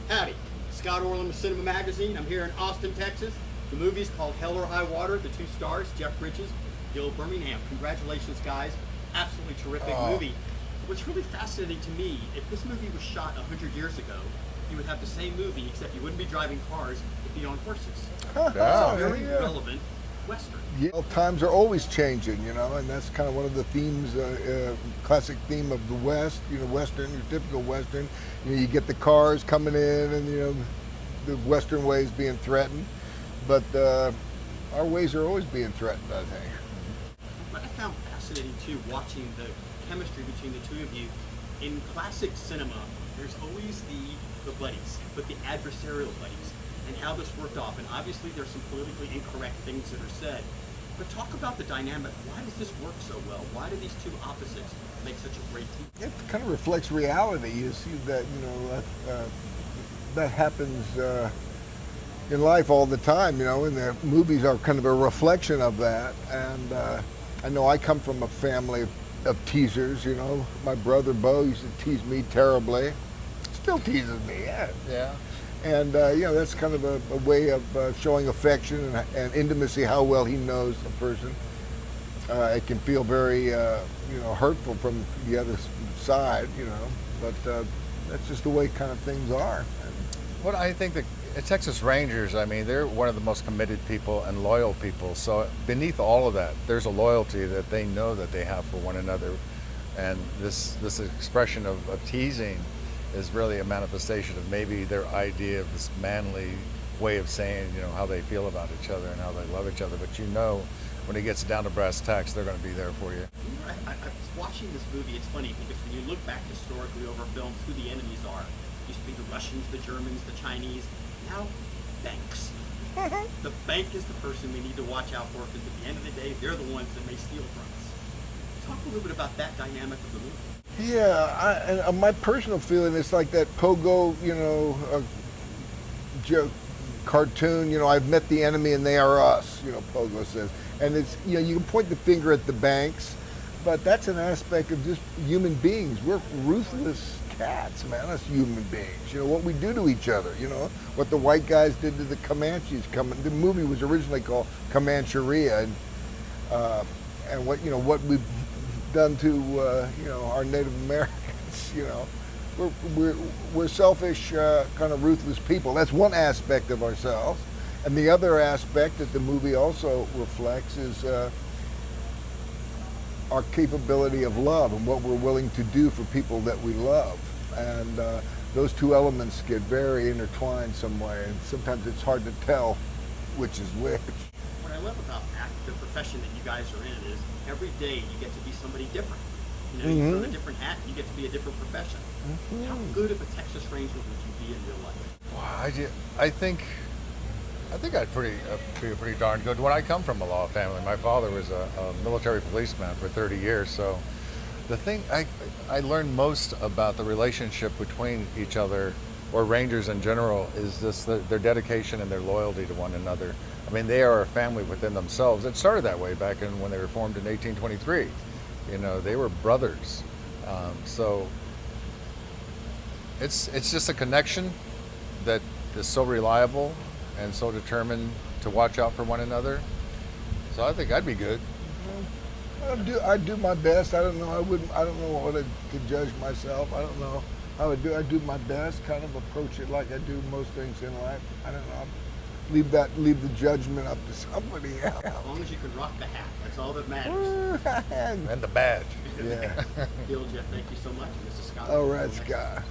Howdy, Scott Orlin with CINEMA-Magazin. I'm here in Austin, Texas. The movie's called Hell or High Water. The 2 stars, Jeff Bridges, Gil Birmingham. Congratulations, guys. Absolutely terrific movie. What's really fascinating to me, if this movie was shot 100 years ago, you would have the same movie, except you wouldn't be driving cars, you'd be on horses. Yeah. It's a very relevant Western. Yeah, well, times are always changing, you know, and that's kind of one of the themes, classic theme of the West, you know, Western, your typical Western. You know, you get the cars coming in and, you know, the Western ways being threatened, but our ways are always being threatened, I think. What I found fascinating, too, watching the chemistry between the two of you, in classic cinema, there's always the buddies, but the adversarial buddies, and how this worked off. And obviously there's some politically incorrect things that are said, but talk about the dynamic. Why does this work so well? Why do these two opposites make such a great team? It kind of reflects reality. You see that, you know, that happens in life all the time, you know, and the movies are kind of a reflection of that. And I know I come from a family of teasers, you know. My brother Bo used to tease me terribly. Still teases me, yeah. Yeah. And you know, that's kind of a way of showing affection and intimacy, how well he knows a person. It can feel very, you know, hurtful from the other side, you know, but that's just the way kind of things are. What I think the Texas Rangers, I mean, they're one of the most committed people and loyal people. So beneath all of that, there's a loyalty that they know that they have for one another. And this expression of teasing is really a manifestation of maybe their idea of this manly way of saying, you know, how they feel about each other and how they love each other. But you know, when it gets down to brass tacks, they're going to be there for you. I was watching this movie. It's funny because when you look back historically over films, who the enemies are. It used to be the Russians, the Germans, the Chinese. Now, banks. The bank is the person we need to watch out for, because at the end of the day, they're the ones that may steal from us. Talk a little bit about that dynamic of the movie. Yeah, and my personal feeling is like that Pogo, you know, joke, cartoon, you know, I've met the enemy and they are us, you know, Pogo says. And it's, you know, you can point the finger at the banks, but that's an aspect of just human beings. We're ruthless cats, man, us human beings. You know, what we do to each other, you know, what the white guys did to the Comanches. The movie was originally called Comancheria, and what, you know, what we've done to, you know, our Native Americans, you know. We're selfish, kind of ruthless people. That's one aspect of ourselves. And the other aspect that the movie also reflects is our capability of love and what we're willing to do for people that we love. And those two elements get very intertwined some way, and sometimes it's hard to tell which is which. What I love about the profession that you guys are in is every day you get to be somebody different. You know, you put on a different hat, you get to be a different profession. How good of a Texas Ranger would you be in real life? Wow, I think I'd be pretty darn good. When I come from a law family, my father was a military policeman for 30 years. So the thing I learned most about the relationship between each other, or Rangers in general, is just their dedication and their loyalty to one another. I mean, they are a family within themselves. It started that way back when they were formed in 1823. You know, they were brothers. So it's just a connection that is so reliable and so determined to watch out for one another. So I think I'd be good. I do my best. I don't know. I don't know what to judge myself. I don't know. I do my best. Kind of approach it like I do most things in life. I don't know. Leave the judgment up to somebody else. As long as you can rock the hat, that's all that matters. And the badge. Yeah. Gil, Jeff, thank you so much. This is Scott. All right, Scott.